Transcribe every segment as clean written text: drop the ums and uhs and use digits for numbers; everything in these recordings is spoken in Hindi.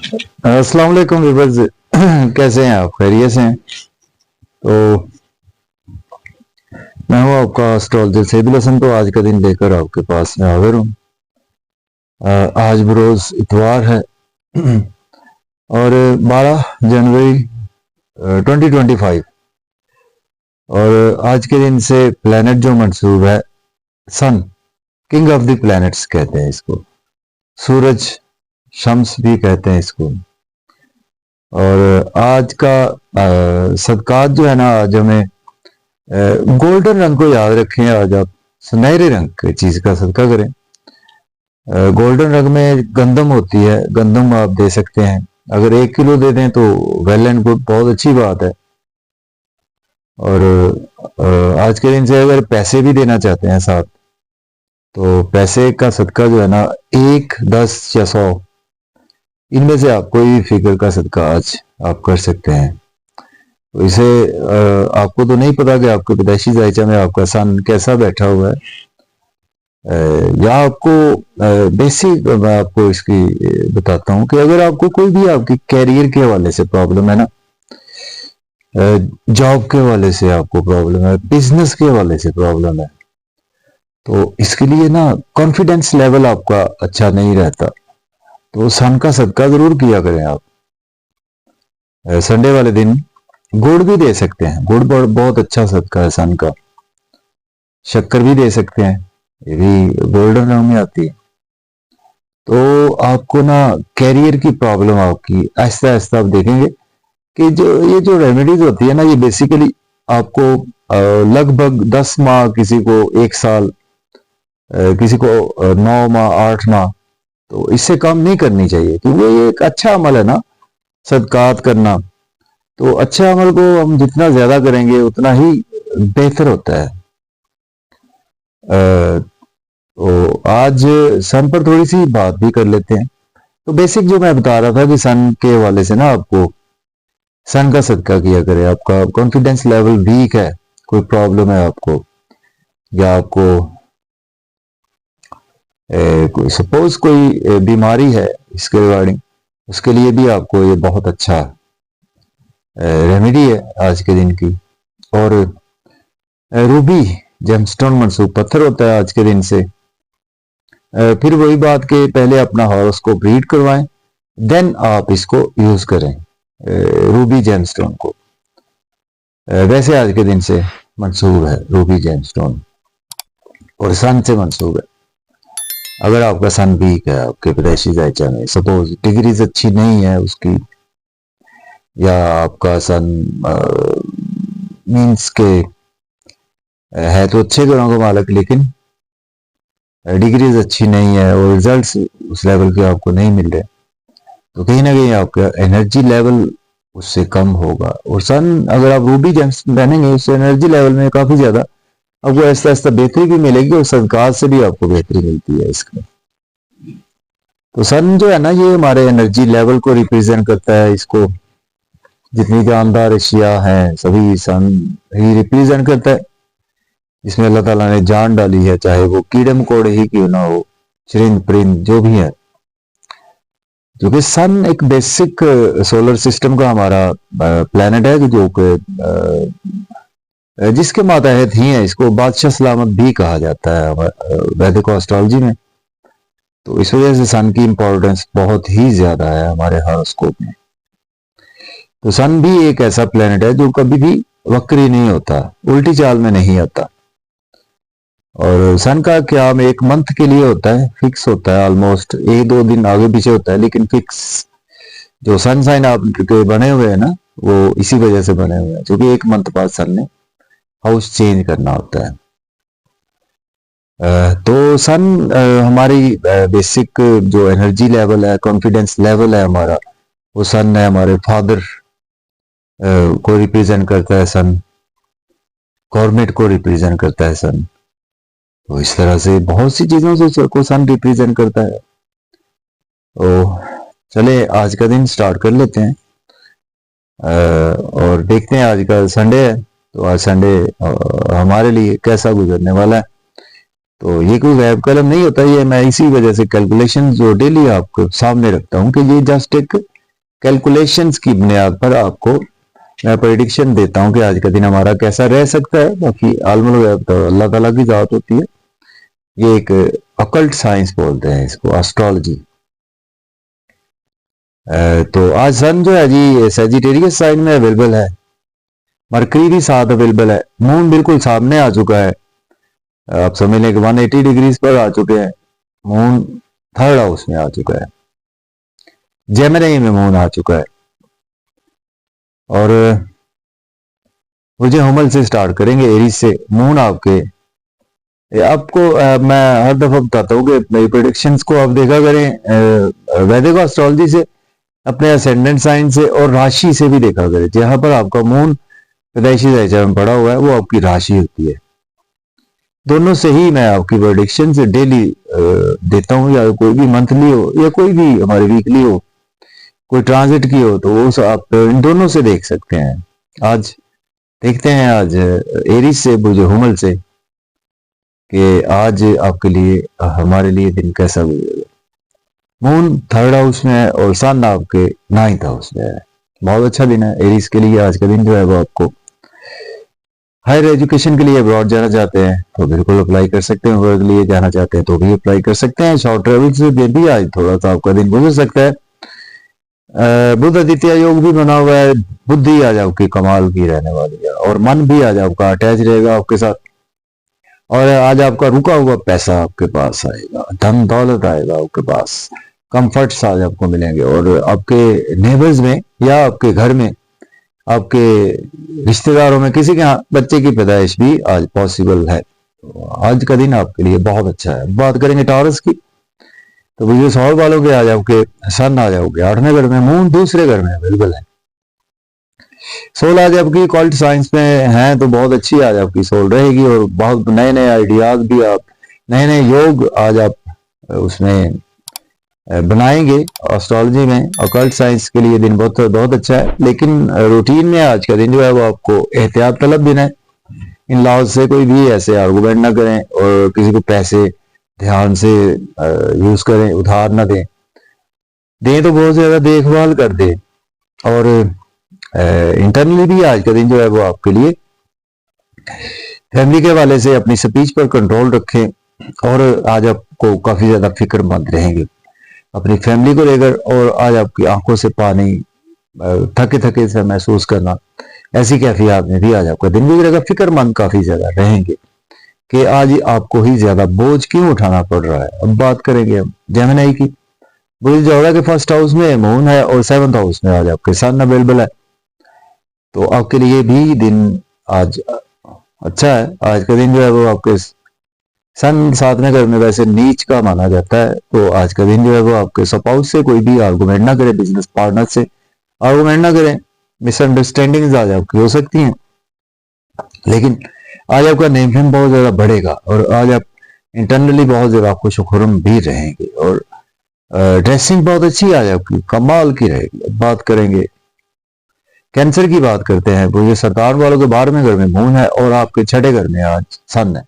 अस्सलाम वालेकुम विवर्स। कैसे हैं आप? खैरियत से हैं? तो मैं हूं आपका एस्ट्रोलॉजर सेबिल हसन। तो आज का दिन लेकर आपके पास मैं हाजिर हूं। आज बरोज इतवार है और 12 जनवरी 2025। और आज के दिन से प्लेनेट जो मंसूब है, सन, किंग ऑफ द प्लैनेट्स कहते हैं इसको। सूरज, शम्स भी कहते हैं इसको। और आज का सदकात जो है ना, आज हमें गोल्डन रंग को याद रखें। आज आप सुनहरे रंग की चीज का सदका करें। गोल्डन रंग में गंदम होती है, गंदम आप दे सकते हैं। अगर 1 किलो दे दें तो वेल एंड गुड, बहुत अच्छी बात है। और आज के दिन से अगर पैसे भी देना चाहते हैं साथ, तो पैसे का सदका जो है ना, 1, 10 या 100, इनमें से आप कोई फिगर का सदका आज आप कर सकते हैं। तो इसे आपको तो नहीं पता कि आपके पैदाइशी जायचा में आपका सन कैसा बैठा हुआ है, या आपको बेसिक मैं आपको इसकी बताता हूँ कि अगर आपको कोई भी आपकी कैरियर के हवाले से प्रॉब्लम है ना, जॉब के हवाले से आपको प्रॉब्लम है, बिजनेस के हवाले से प्रॉब्लम है, तो इसके लिए ना कॉन्फिडेंस लेवल आपका अच्छा नहीं रहता, तो सन का सदका जरूर किया करें आप। संडे वाले दिन गुड़ भी दे सकते हैं। गुड़ बहुत अच्छा सदका है सन का। शक्कर भी दे सकते हैं, ये भी गोल्डन रंग में आती है। तो आपको ना कैरियर की प्रॉब्लम आपकी आहिस्ता आहिस्ता आप देखेंगे कि ये जो रेमेडीज होती है ना, ये बेसिकली आपको लगभग 10 माह, किसी को 1 साल, किसी को 9 माह, 8 माह, तो इससे कम नहीं करनी चाहिए, क्योंकि ये एक अच्छा अमल है ना, सदकात करना। तो अच्छे अमल को हम जितना ज्यादा करेंगे उतना ही बेहतर होता है। तो आज सन पर थोड़ी सी बात भी कर लेते हैं। तो बेसिक जो मैं बता रहा था कि सन के हवाले से ना, आपको सन का सदका किया करे। आपका कॉन्फिडेंस लेवल वीक है, कोई प्रॉब्लम है आपको, या आपको कोई सपोज कोई बीमारी है इसके रिगार्डिंग, उसके लिए भी आपको ये बहुत अच्छा रेमेडी है आज के दिन की। और रूबी जेमस्टोन मंसूब पत्थर होता है आज के दिन से। फिर वही बात के पहले अपना हॉरोस्कोप रीड करवाएं, देन आप इसको यूज करें, रूबी जेमस्टोन को। वैसे आज के दिन से मंसूब है रूबी जेमस्टोन, और सन से मंसूब है। अगर आपका सन वीक है, आपके पैदाइशी जायचा में सपोज डिग्रीज अच्छी नहीं है उसकी, या आपका सन मीन्स के है तो अच्छे गुणों का मालक, लेकिन डिग्रीज अच्छी नहीं है और रिजल्ट्स उस लेवल के आपको नहीं मिल रहे, तो कहीं ना कहीं आपका एनर्जी लेवल उससे कम होगा। और सन अगर आप रूबी जेम्स पहनेंगे, उससे एनर्जी लेवल में काफी ज्यादा आपको ऐसा ऐसा बेहतरी भी मिलेगी, और सदकात से भी आपको बेहतरी मिलती है इसमें। तो सन जो है ना, ये हमारे एनर्जी लेवल को रिप्रेजेंट करता है। इसको जितनी जानदार अशिया हैं सभी सन ही रिप्रेजेंट करता है। इसमें अल्लाह ताला ने जान डाली है, चाहे वो कीड़े मकोड़े ही क्यों ना हो, चरिंद परिंद जो भी है। क्योंकि सन एक बेसिक सोलर सिस्टम का हमारा प्लेनेट है, जो जिसके मातहत ही है। इसको बादशाह सलामत भी कहा जाता है वैदिक एस्ट्रोलॉजी में। तो इस वजह से सन की इंपॉर्टेंस बहुत ही ज्यादा है हमारे हॉरोस्कोप में। तो सन भी एक ऐसा प्लेनेट है जो कभी भी वक्री नहीं होता, उल्टी चाल में नहीं आता। और सन का क्याम 1 मंथ के लिए होता है, फिक्स होता है, ऑलमोस्ट 1-2 दिन आगे पीछे होता है, लेकिन फिक्स। जो सन साइन आपके बने हुए हैं ना, वो इसी वजह से बने हुए हैं, क्योंकि 1 मंथ बाद सन ने हाउस चेंज करना होता है। तो सन हमारी बेसिक जो एनर्जी लेवल है, कॉन्फिडेंस लेवल है हमारा, वो सन है हमारे फादर को रिप्रेजेंट करता है। सन गवर्नमेंट को रिप्रेजेंट करता है सन। तो इस तरह से बहुत सी चीजों से को सन रिप्रेजेंट करता है। तो चले आज का दिन स्टार्ट कर लेते हैं, और देखते हैं। आज का संडे है, तो आज संडे हमारे लिए कैसा गुजरने वाला है। तो ये कोई गैब कलम नहीं होता, ये मैं इसी वजह से कैलकुलेशन जो डेली आपको सामने रखता हूँ कि ये जस्ट एक कैलकुलेशंस की बुनियाद पर आपको मैं प्रेडिक्शन देता हूं कि आज का दिन हमारा कैसा रह सकता है। बाकी आलमुल गैब तो अल्लाह ताला की जात होती है। ये एक अकल्ट साइंस बोलते हैं इसको, एस्ट्रोलॉजी। तो आज सन जो है जी सैजिटेरियस साइन में अवेलेबल है, मरकरी भी साथ अवेलेबल है, मून बिल्कुल सामने आ चुका है, आप समझ लें कि 180 डिग्रीज पर आ चुके हैं, मून थर्ड हाउस में आ चुका है, जेमिनी में मून आ चुका है। और मुझे हुमल से स्टार्ट करेंगे, एरीज से। मून आपके आपको मैं हर दफा बताता हूँ कि मेरी प्रेडिक्शंस को आप देखा करें वैदिक एस्ट्रोलॉजी से, अपने असेंडेंट साइन से और राशि से भी देखा करें। जहां पर आपका मून पैदाइशी दर्जा में पड़ा हुआ है वो आपकी राशि होती है। दोनों से ही मैं आपकी प्रेडिक्शन से डेली देता हूँ, या कोई भी मंथली हो या कोई भी हमारी वीकली हो, कोई ट्रांजिट की हो, तो वो आप इन दोनों से देख सकते हैं। आज देखते हैं आज एरीज से, बुर्ज हुमल से, कि आज आपके लिए हमारे लिए दिन कैसा गुजरेगा। मून थर्ड हाउस में है और सन आपके 9th हाउस में है। बहुत अच्छा दिन है एरीज के लिए। आज का दिन जो है वो आपको हायर एजुकेशन के लिए अब्रॉड जाना चाहते हैं तो बिल्कुल अप्लाई कर सकते हैं, वर्क के लिए जाना चाहते हैं तो भी अप्लाई कर सकते हैं। शॉर्ट ट्रेवल से भी आज थोड़ा सा आपका दिन गुजर सकता है। बुध आदित्य योग भी बना हुआ है, बुद्धि आज आपकी कमाल की रहने वाली है और मन भी आज आपका अटैच रहेगा आपके साथ। और आज आपका रुका हुआ पैसा आपके पास आएगा, धन दौलत आएगा आपके पास, कंफर्ट्स आज आपको मिलेंगे। और आपके नेबर्स में या आपके घर में, आपके रिश्तेदारों में किसी के यहाँ बच्चे की पैदाइश भी आज पॉसिबल है। तो आज का दिन आपके लिए बहुत अच्छा है। बात करेंगे टॉरस की, तो बिजनेस हॉल वालों के आ जाओगे, सन आ जाओगे 8वें घर में, मून दूसरे घर में अवेलेबल है। सोल आज आपकी कॉल्ट साइंस में है तो बहुत अच्छी आज आपकी सोल रहेगी और बहुत नए नए आइडियाज भी, आप नए नए योग आज आप उसमें बनाएंगे। एस्ट्रोलॉजी में ऑकल्ट साइंस के लिए दिन बहुत बहुत अच्छा है। लेकिन रूटीन में आज का दिन जो है वो आपको एहतियात तलब दिन है। इन लॉज से कोई भी ऐसे आर्गूमेंट ना करें और किसी को पैसे ध्यान से यूज करें, उधार ना दें, दें तो बहुत ज्यादा देखभाल कर दे। और इंटरनली भी आज का दिन जो है वो आपके लिए फैमिली के हवाले से अपनी स्पीच पर कंट्रोल रखें और आज आपको काफी ज्यादा फिक्रमंद रहेंगे अपनी फैमिली को लेकर। और आज आपकी आंखों से पानी, थके थके से महसूस करना, ऐसी कैफियत में भी आज आपका दिन गुजरेगा। फिक्रमंद काफी ज्यादा रहेंगे कि आज आपको ही ज्यादा बोझ क्यों उठाना पड़ रहा है। अब बात करेंगे हम जेमिनी की। बुध जोड़ा के फर्स्ट हाउस में मून है और 7th हाउस में आज आपके सन अवेलेबल है, तो आपके लिए भी दिन आज अच्छा है। आज का दिन जो है वो आपके सन 7वें घर में वैसे नीच का माना जाता है, तो आज का दिन जो है वो आपके स्पाउस से कोई भी आर्गूमेंट ना करे, बिजनेस पार्टनर से आर्गूमेंट ना करें, मिसअंडरस्टैंडिंग्स आज आपकी हो सकती हैं। लेकिन आज आपका नेम फेम बहुत ज्यादा बढ़ेगा और आज आप इंटरनली बहुत ज्यादा खुश खुरम भी रहेंगे। और ड्रेसिंग बहुत अच्छी आज आपकी कमाल की रहेगी। बात करेंगे कैंसर की, बात करते हैं। वो ये सरकार वालों के 12वें घर में मून है और आपके 6ठे घर में आज सन है।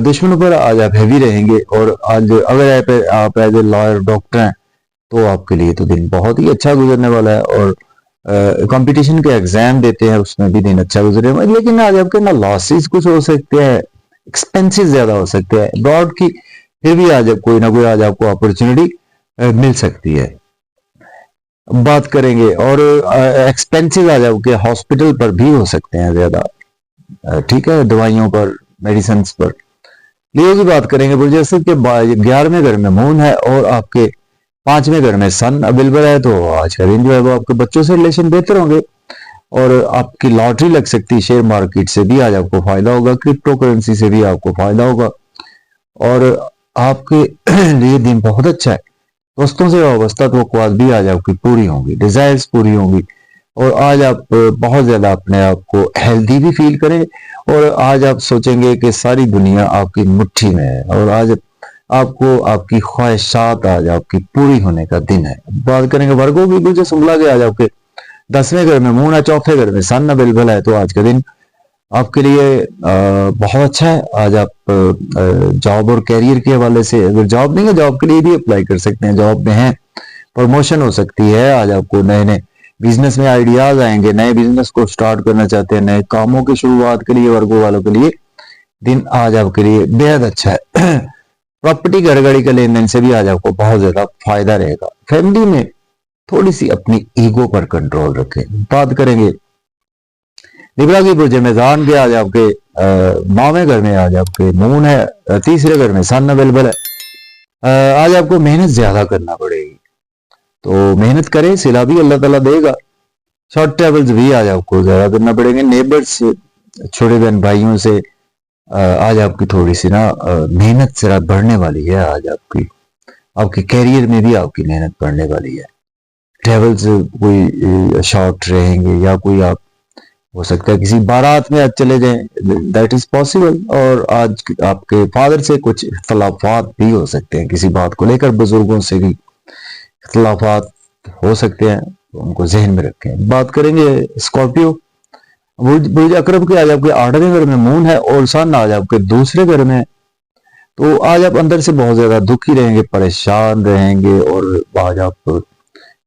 दुश्मनों पर आज आप हैवी रहेंगे और आज अगर आप एज ए लॉयर डॉक्टर हैं तो आपके लिए तो दिन बहुत ही अच्छा गुजरने वाला है। और कंपटीशन के एग्जाम देते हैं उसमें भी दिन अच्छा गुजरेगा। लेकिन आज आपके ना लॉसेस कुछ हो सकते हैं, एक्सपेंसेस ज्यादा हो सकते हैं ब्रॉड की, फिर भी आज कोई ना कोई आज आपको अपॉर्चुनिटी मिल सकती है। बात करेंगे और एक्सपेंसेस आज आपके हॉस्पिटल पर भी हो सकते हैं ज्यादा, ठीक है, दवाइयों पर, मेडिसिन पर। लियो की बात करेंगे। बुलजसद के 11वें घर में मून है और आपके 5वें घर में सन अवेलेबल है, तो आज का दिन जो है वो आपके बच्चों से रिलेशन बेहतर होंगे और आपकी लॉटरी लग सकती है। शेयर मार्केट से भी आज आपको फायदा होगा, क्रिप्टो करेंसी से भी आपको फायदा होगा और आपके लिए दिन बहुत अच्छा है। दोस्तों से वाबस्ता तवक्कुआत भी आज आपकी पूरी होंगी, डिजायर्स पूरी होंगी और आज आप बहुत ज्यादा अपने आप को हेल्दी भी फील करें और आज आप सोचेंगे कि सारी दुनिया आपकी मुट्ठी में है और आज आपको आपकी ख्वाहिशात आज आपकी पूरी होने का दिन है। बात करेंगे वर्गों की। गुजर सुमला के आज आपके 10वें घर में मून है, 4थे घर में सन अवेलेबल है, तो आज का दिन आपके लिए बहुत अच्छा है। आज आप जॉब और कैरियर के हवाले से, अगर जॉब नहीं है जॉब के लिए भी अप्लाई कर सकते हैं, जॉब में हैं प्रमोशन हो सकती है। आज आपको नए नए बिजनेस में आइडियाज आएंगे, नए बिजनेस को स्टार्ट करना चाहते हैं, नए कामों की शुरुआत के लिए वर्गों वालों के लिए दिन आज आपके लिए बेहद अच्छा है। प्रॉपर्टी घर गाड़ी का लेन देन से भी आज आपको बहुत ज्यादा फायदा रहेगा। फैमिली में थोड़ी सी अपनी ईगो पर कंट्रोल रखें। बात करेंगे लिब्रा की बुर्ज मेजान के, आज आपके 9वें घर में आज आपके मून है, तीसरे घर में सन अवेलेबल है। आज आपको मेहनत ज्यादा करना पड़ेगी, तो मेहनत करें, सिला भी अल्लाह ताला देगा। शॉर्ट ट्रेवल्स भी आज आपको ज्यादा करना पड़ेंगे। नेबर्स, छोटे बहन भाइयों से आज आपकी थोड़ी सी ना मेहनत जरा बढ़ने वाली है। आज आपके कैरियर में भी आपकी मेहनत बढ़ने वाली है। ट्रेवल्स कोई शॉर्ट रहेंगे, या कोई आप हो सकता है किसी बारात में आज चले जाएं, दैट इज पॉसिबल। और आज आपके फादर से कुछ इख्तलाफात भी हो सकते हैं, किसी बात को लेकर बुजुर्गों से भी इख्तलाफात हो सकते हैं, तो उनको जहन में रखें। बात करेंगे स्कॉर्पियो, बुर्ज अकरब के आज आपके 8वें घर में मून है और सन आज आपके दूसरे घर में। तो आज आप अंदर से बहुत ज्यादा दुखी रहेंगे, परेशान रहेंगे, और आज आप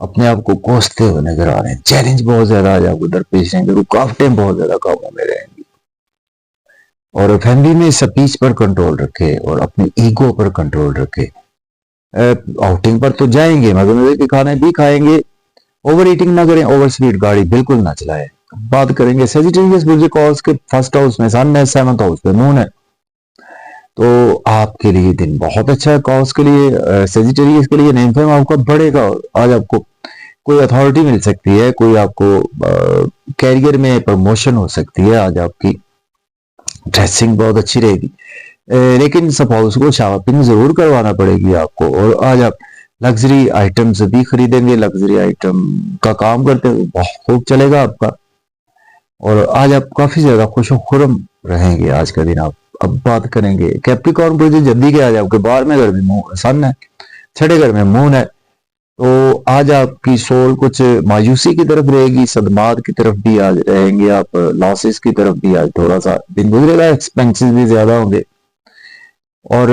अपने आप को कोसते हुए नजर आ रहे हैं। चैलेंज बहुत ज्यादा आज आपको दरपेश रहेंगे, रुकावटें बहुत ज्यादा काबू में रहेंगी। और फैमिली में स्पीच पर कंट्रोल रखे और अपने ईगो पर कंट्रोल रखे। आउटिंग पर तो जाएंगे, मगर मजे के खाने भी खाएंगे, ओवर ईटिंग ना करें, ओवर स्पीड गाड़ी बिल्कुल ना चलाएं। बात करेंगे सेजिटेरियस बुर्ज कॉस के फर्स्ट हाउस में सन है, 7th हाउस में मून है, तो आपके लिए दिन बहुत अच्छा है। कॉस के लिए, सेजिटेरियस के लिए नेम फेम आपका बढ़ेगा। आज आपको कोई अथॉरिटी मिल सकती है, कोई आपको कैरियर में प्रमोशन हो सकती है। आज आपकी ड्रेसिंग बहुत अच्छी रहेगी, लेकिन सपोज को शॉपिंग जरूर करवाना पड़ेगी आपको। और आज आप लग्जरी आइटम्स भी खरीदेंगे, लग्जरी आइटम का काम करते हुए बहुत खूब चलेगा आपका। और आज आप काफी ज्यादा खुश खुरम रहेंगे आज का दिन आप। अब बात करेंगे कैप्रिकॉर्न बुर्ज जल्दी के, आज आपके 12वें घर में सन है, 6ठे घर में मून है। तो आज आपकी सोल कुछ मायूसी की तरफ रहेगी, सदमात की तरफ भी आज रहेंगे आप, लॉसेस की तरफ भी आज थोड़ा सा दिन गुजरेगा, एक्सपेंसेस भी ज्यादा होंगे। और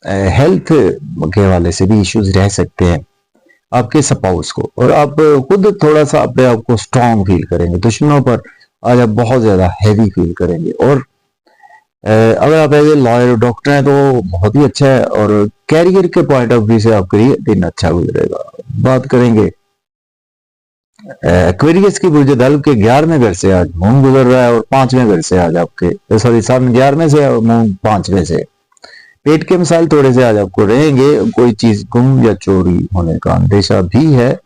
हेल्थ के हवाले से भी इश्यूज रह सकते हैं आपके स्पाउस को। और आप खुद थोड़ा सा अपने आप को स्ट्रांग फील करेंगे, दुश्मनों पर आज आप बहुत ज्यादा हैवी फील करेंगे। और अगर आप एज ए लॉयर डॉक्टर हैं तो बहुत ही अच्छा है, और कैरियर के पॉइंट ऑफ व्यू से आपके लिए दिन अच्छा गुजरेगा। बात करेंगे एक्वेरियस की बुर्ज दल्व के 11वें घर से आज मून गुजर रहा है, और 5वें घर से आज आपके सन 11वें से मून 5वें से। पेट के मसाइल थोड़े से आज आपको रहेंगे, कोई चीज गुम या चोरी होने का अंदेशा भी है,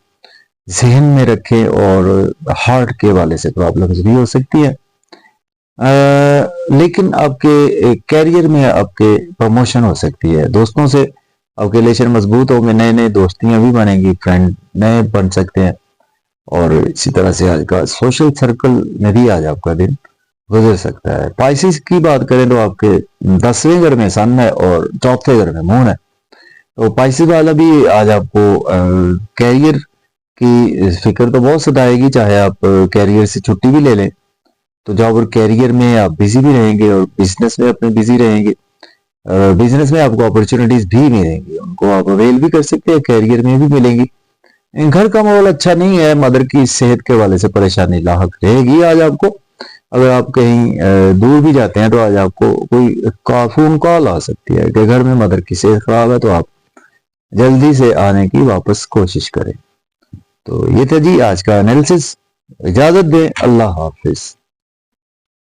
जहन में रखें। और हार्ट के वाले से प्रॉब्लम्स भी हो सकती है, लेकिन आपके कैरियर में आपके प्रमोशन हो सकती है। दोस्तों से आपके रिलेशन मजबूत होंगे, नए नए दोस्तियां भी बनेंगी, फ्रेंड नए बन सकते हैं। और इसी तरह से आज का सोशल सर्कल में भी आज आपका दिन गुजर सकता है। पाइसिस की बात करें तो आपके 10वें घर में सन है और 4थे घर में मून है। तो पाइसिस वाला भी आज आपको कैरियर की फिक्र तो बहुत सताएगी, चाहे आप कैरियर से छुट्टी भी ले लें, तो जॉब और कैरियर में आप बिजी भी रहेंगे, और बिजनेस में अपने बिजी रहेंगे। बिजनेस में आपको अपॉर्चुनिटीज भी मिलेंगी, उनको आप अवेल भी कर सकते हैं, कैरियर में भी मिलेंगी। घर का माहौल अच्छा नहीं है, मदर की सेहत के वाले से परेशानी लाहक रहेगी आज आपको। अगर आप कहीं दूर भी जाते हैं तो आज आपको कोई फोन कॉल आ सकती है कि घर में मदर की सेहत खराब है, तो आप जल्दी से आने की वापस कोशिश करें। तो ये था जी आज का एनालिसिस। इजाजत दें, अल्लाह हाफिज।